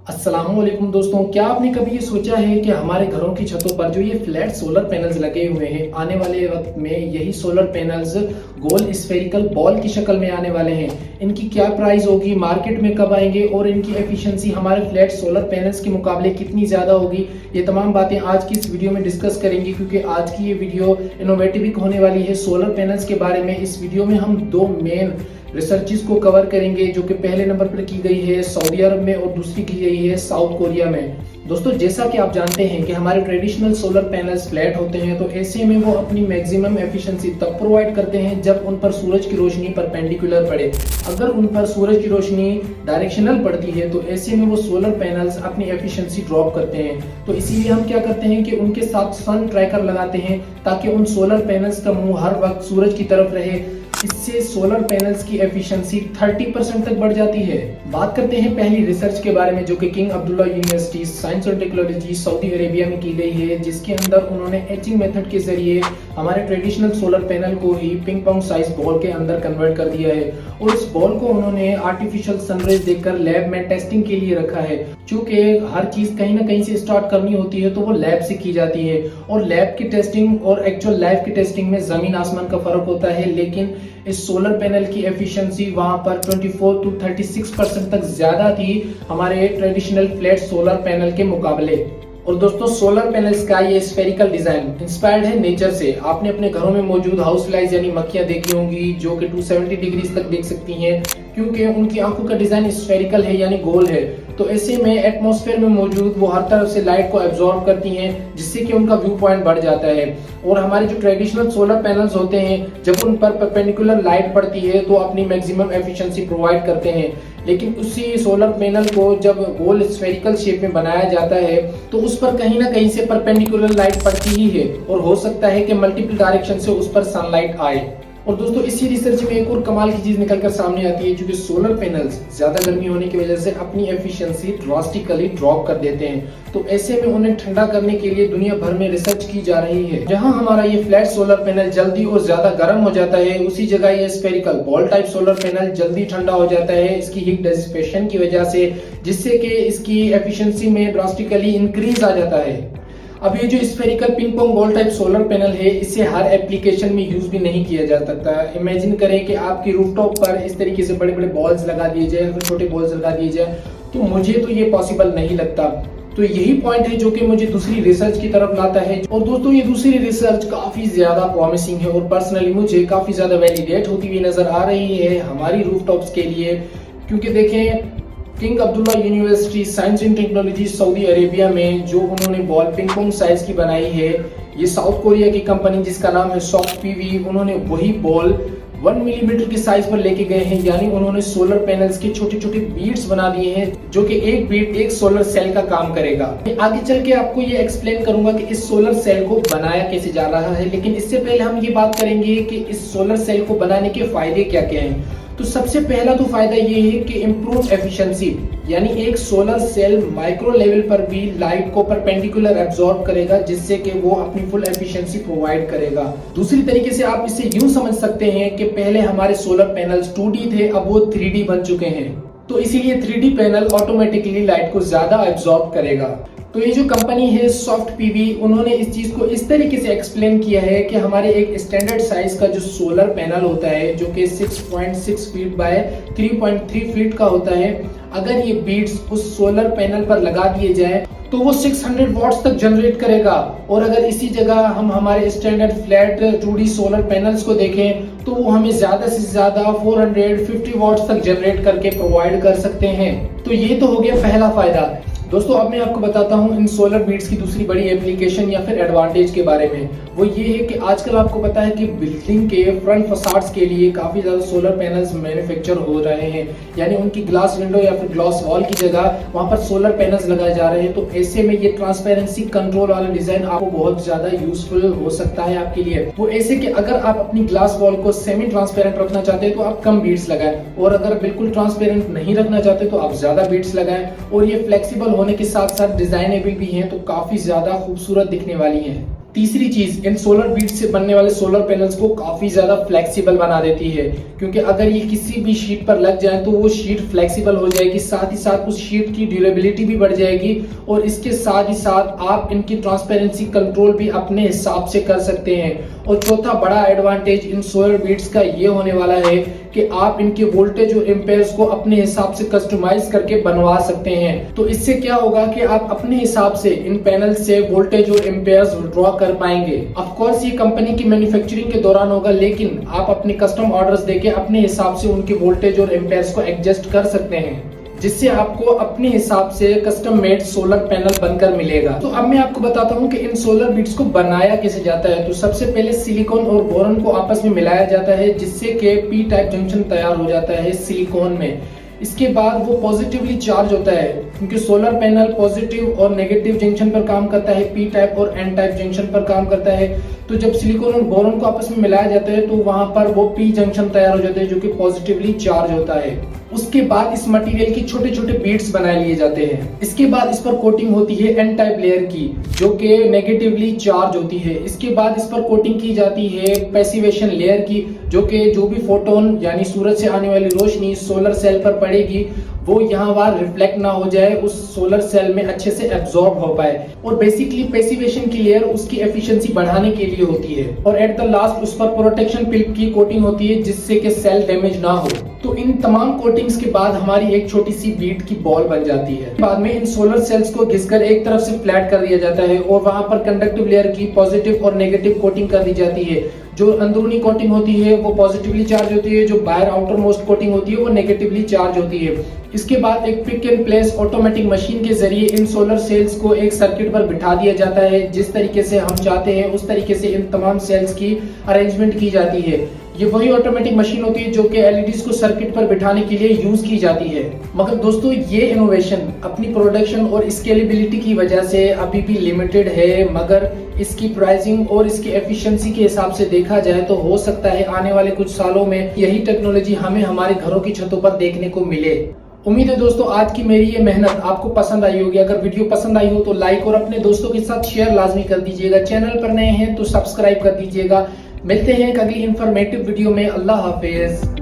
अस्सलामुअलैकुम दोस्तों, क्या आपने कभी ये सोचा है कि हमारे घरों की छतों पर जो ये फ्लैट सोलर पैनल्स लगे हुए हैं, आने वाले वक्त में यही सोलर पैनल्स गोल स्फेरिकल बॉल की शक्ल में आने वाले हैं। इनकी क्या प्राइस होगी, मार्केट में कब आएंगे और इनकी एफिशिएंसी हमारे फ्लैट सोलर पैनल्स के मुकाबले कितनी ज़्यादा होगी, ये तमाम बातें आज की इस वीडियो में डिस्कस करेंगे। क्योंकि आज की ये वीडियो इनोवेटिव होने वाली है सोलर पैनल्स के बारे में। इस वीडियो में हम दो मेन रिसर्चेस को कवर करेंगे, जो कि पहले नंबर पर की गई है सऊदी अरब में और दूसरी की गई है साउथ कोरिया में। दोस्तों, जैसा कि आप जानते हैं कि हमारे ट्रेडिशनल सोलर पैनल्स फ्लैट होते हैं, तो ऐसे में वो अपनी मैक्सिमम एफिशिएंसी तब प्रोवाइड करते हैं जब उन पर सूरज की रोशनी परपेंडिकुलर पड़े। अगर उन पर सूरज की रोशनी डायरेक्शनल पड़ती है तो ऐसे में वो सोलर पैनल्स अपनी एफिशिएंसी ड्रॉप करते हैं। तो इसीलिए हम क्या करते हैं कि उनके साथ सन ट्रैकर लगाते हैं ताकि उन सोलर पैनल्स का मुंह हर वक्त सूरज की तरफ रहे। इससे सोलर पैनल्स की एफिशिएंसी 30% तक बढ़ जाती है। बात करते हैं पहली रिसर्च के बारे में, जो कि किंग अब्दुल्ला यूनिवर्सिटी साइंस और टेक्नोलॉजी सऊदी अरेबिया में की गई है, जिसके अंदर उन्होंने एचिंग मेथड के जरिए हमारे ट्रेडिशनल सोलर पैनल को ही पिंग पोंग साइज बॉल के अंदर कन्वर्ट कर दिया है। और इस बॉल को उन्होंने आर्टिफिशियल सनरेज देकर लैब में टेस्टिंग के लिए रखा है। चूंकि हर चीज कहीं ना कहीं से स्टार्ट करनी होती है तो वो लैब से की जाती है, और लैब की टेस्टिंग और एक्चुअल लाइफ की टेस्टिंग में जमीन आसमान का फर्क होता है। लेकिन इस सोलर पैनल की एफिशिएंसी वहां पर 24 to 36% तक ज्यादा थी हमारे ट्रेडिशनल फ्लैट सोलर पैनल के मुकाबले। और दोस्तों, सोलर पैनल्स का ये स्फेरिकल डिजाइन इंस्पायर्ड है नेचर से। आपने अपने घरों में मौजूद हाउस फ्लाइज यानी मक्खियां देखी होंगी, जो कि 270 डिग्री तक देख सकती हैं, क्योंकि उनकी आंखों का डिजाइन स्फेरिकल है यानी गोल है। तो ऐसे में एटमॉस्फेयर में मौजूद वो हर तरफ से लाइट को एब्जॉर्ब करती हैं, जिससे कि उनका व्यू पॉइंट बढ़ जाता है। और हमारे जो ट्रेडिशनल सोलर पैनल्स होते हैं, जब उन पर परपेंडिकुलर लाइट पड़ती है तो अपनी मैक्सिमम एफिशिएंसी प्रोवाइड करते हैं। लेकिन उसी सोलर पैनल को जब गोल स्फेरिकल शेप में बनाया जाता है तो उस पर कहीं ना कहीं से परपेंडिकुलर लाइट पड़ती ही है, और हो सकता है कि मल्टीपल डायरेक्शन से उस पर सनलाइट आए। और दोस्तों, इसी रिसर्च में एक और कमाल की चीज निकलकर सामने आती है, जो कि सोलर पैनल्स ज्यादा गर्मी होने की वजह से अपनी एफिशिएंसी ड्रास्टिकली ड्रॉप कर देते हैं। तो ऐसे में उन्हें ठंडा करने के लिए दुनिया भर में रिसर्च की जा रही है। जहां हमारा ये फ्लैट सोलर पैनल जल्दी और ज्यादा गर्म हो जाता है, उसी जगह ये spherical ball type solar panel जल्दी ठंडा हो जाता है इसकी हीट डिसिपेशन की वजह से, जिससे कि इसकी एफिशिएंसी में ड्रास्टिकली इंक्रीज आ जाता है। अब ये जो spherical ping pong ball type solar panel है, इसे हर एप्लीकेशन में यूज भी नहीं किया जा सकता। इमेजिन करें कि आपकी रूफटॉप पर इस तरीके से बड़े बड़े बॉल्स लगा दिए जाए, फिर छोटे बॉल्स लगा दिए जाए, तो मुझे तो ये पॉसिबल नहीं लगता। तो यही पॉइंट है जो कि मुझे दूसरी रिसर्च की तरफ लाता है। और दोस्तों, ये दूसरी रिसर्च काफी ज्यादा प्रॉमिसिंग है और पर्सनली मुझे काफी ज्यादा वैलिडेट होती हुई नजर आ रही है हमारी रूफटॉप्स के लिए। क्योंकि देखें, king Abdullah University science and technology Saudi Arabia में जो उन्होंने बॉल पिंग पोंग साइज की बनाई है, ये साउथ कोरिया की कंपनी जिसका नाम है सॉफ्ट पीवी, उन्होंने वही बॉल 1 मिलीमीटर के साइज पर लेके गए हैं। यानी उन्होंने सोलर पैनल्स के छोटे छोटे बीड्स बना दिए हैं, जो कि एक बीड एक सोलर सेल का काम करेगा। आगे चल के आपको ये एक्सप्लेन करूंगा कि इस सोलर सेल को बनाया कैसे जा रहा है, लेकिन इससे पहले हम ये बात करेंगे कि इस सोलर सेल को बनाने के फायदे क्या क्या हैं। तो सबसे पहला तो फायदा ये है कि इम्प्रूव एफिशिएंसी, यानी एक सोलर सेल माइक्रो लेवल पर भी लाइट को परपेंडिकुलर एब्जॉर्ब करेगा, जिससे कि वो अपनी फुल एफिशिएंसी प्रोवाइड करेगा। दूसरी तरीके से आप इसे यूं समझ सकते हैं कि पहले हमारे सोलर पैनल्स 2D थे, अब वो 3D बन चुके हैं। तो इसीलिए 3D पैनल ऑटोमेटिकली लाइट को ज्यादा एब्जॉर्ब करेगा। तो ये जो कंपनी है सॉफ्ट पीवी, उन्होंने इस चीज को इस तरीके से एक्सप्लेन किया है कि हमारे एक स्टैंडर्ड साइज का जो सोलर पैनल होता है, जो कि 6.6 फीट बाय 3.3 फीट का होता है, अगर ये बीड्स उस सोलर पैनल पर लगा दिए जाए तो वो 600 वॉट्स तक जनरेट करेगा। और अगर इसी जगह हम हमारे standard flat 2D solar panels को देखें तो वो हमें ज्यादा से ज्यादा 450 वॉट्स तक जनरेट करके प्रोवाइड कर सकते हैं। तो ये तो हो गया पहला फायदा। दोस्तों, अब मैं आपको बताता हूँ इन सोलर बीड्स की दूसरी बड़ी एप्लीकेशन या फिर एडवांटेज के बारे में। वो ये है कि आजकल आपको पता है कि बिल्डिंग के फ्रंट फसाड्स के लिए काफी ज्यादा सोलर पैनल्स मैन्युफैक्चर हो रहे हैं, यानी उनकी ग्लास विंडो या फिर ग्लास वॉल की जगह वहां पर सोलर पैनल्स लगाए जा रहे हैं। तो ऐसे में ये ट्रांसपेरेंसी कंट्रोल वाला डिजाइन आपको बहुत ज्यादा यूजफुल हो सकता है आपके लिए। वो ऐसे कि अगर आप अपनी ग्लास वॉल को सेमी ट्रांसपेरेंट रखना चाहते हैं तो आप कम बीड्स लगाएं, और अगर बिल्कुल ट्रांसपेरेंट नहीं रखना चाहते तो आप ज्यादा बीड्स लगाएं। और ये फ्लेक्सिबल होने के साथ साथ डिजाइनेबल भी हैं, तो काफी ज्यादा खूबसूरत दिखने वाली हैं। तीसरी चीज, इन सोलर बीड से बनने वाले सोलर पैनल्स को काफी ज्यादा फ्लेक्सिबल बना देती है, क्योंकि अगर ये किसी भी शीट पर लग जाए तो वो शीट फ्लेक्सिबल हो जाएगी, साथ ही साथ उस शीट की ड्यूरेबिलिटी भी बढ़ जाएगी और इसके साथ ही साथ आप इनकी ट्रांसपेरेंसी कंट्रोल भी अपने हिसाब से कर सकते हैं। और चौथा बड़ा एडवांटेज इन सोलर बीड्स का ये होने वाला है कि आप इनके वोल्टेज और एम्पेयर्स को अपने हिसाब से कस्टमाइज करके बनवा सकते हैं। तो इससे क्या होगा कि आप अपने हिसाब से इन पैनल से वोल्टेज और एम्पेयर्स ड्रॉ कर पाएंगे। ऑफ कोर्स ये कंपनी की मैन्युफैक्चरिंग के दौरान होगा, लेकिन आप अपने कस्टम ऑर्डर्स देके अपने हिसाब से उनके वोल्टेज और एम्पेयर्स को एडजस्ट कर सकते हैं, जिससे आपको अपने हिसाब से कस्टम मेड सोलर पैनल बनकर मिलेगा। तो अब मैं आपको बताता हूँ कि इन सोलर बीड्स को बनाया कैसे जाता है। तो सबसे पहले सिलिकॉन और बोरॉन को आपस में मिलाया जाता है, जिससे कि पी टाइप जंक्शन तैयार हो जाता है सिलिकॉन में। इसके बाद वो पॉजिटिवली चार्ज होता है, क्योंकि सोलर पैनल पॉजिटिव और नेगेटिव जंक्शन पर काम करता है, पी टाइप और एन टाइप जंक्शन पर काम करता है। तो जब सिलिकॉन और बोरॉन को आपस में मिलाया जाता है तो वहां पर वो पी जंक्शन तैयार हो जाते हैं, जो कि पॉजिटिवली चार्ज होता है। उसके बाद इस मटेरियल की छोटे छोटे बीड्स बनाए लिए जाते हैं। इसके बाद इस पर कोटिंग होती है एन टाइप लेयर की, जो कि नेगेटिवली चार्ज होती है। इसके बाद इस पर कोटिंग की जाती है पैसिवेशन लेयर की, जो भी फोटोन यानी सूरज से आने वाली रोशनी सोलर सेल पर पड़ेगी वो यहाँ वहां रिफ्लेक्ट ना हो जाए, उस सोलर सेल में अच्छे से एब्जॉर्ब हो पाए। और बेसिकली पैसिवेशन की लेयर उसकी एफिशिएंसी बढ़ाने के लिए होती है। और एट द लास्ट उस पर प्रोटेक्शन फिल्म की कोटिंग होती है, जिससे कि सेल डैमेज ना हो। तो इन तमाम कोटिंग्स के बाद हमारी एक छोटी सी बीड की बॉल बन जाती है। बाद में इन सोलर सेल्स को घिसकर एक तरफ से फ्लैट कर दिया जाता है और वहां पर कंडक्टिव लेयर की पॉजिटिव और नेगेटिव कोटिंग कर दी जाती है। जो अंदरूनी कोटिंग होती है वो पॉजिटिवली चार्ज होती है, जो बाहर आउटर मोस्ट कोटिंग होती है वो नेगेटिवली चार्ज होती है। इसके बाद एक pick and place automatic machine के जरिए इन सोलर सेल्स को एक सर्किट पर बिठा दिया जाता है। जिस तरीके से हम चाहते हैं उस तरीके से इन तमाम सेल्स की अरेंजमेंट की जाती है। ये वही ऑटोमेटिक मशीन होती है जो कि एलईडीज को सर्किट पर बिठाने के लिए यूज की जाती है। मगर दोस्तों ये इनोवेशन अपनी प्रोडक्शन और स्केलेबिलिटी की वजह से अभी भी लिमिटेड है, मगर इसकी प्राइसिंग और इसकी एफिशिएंसी के हिसाब से देखा जाए तो हो सकता है आने वाले कुछ सालों में यही टेक्नोलॉजी हमें हमारे घरों की छतों पर देखने को मिले। उम्मीद है दोस्तों आज की मेरी ये मेहनत आपको पसंद आई होगी। अगर वीडियो पसंद आई हो तो लाइक और अपने दोस्तों के साथ शेयर लाजमी कर दीजिएगा। चैनल पर नए हैं तो सब्सक्राइब कर दीजिएगा। मिलते हैं एक अगली इंफॉर्मेटिव वीडियो में। अल्लाह हाफिज।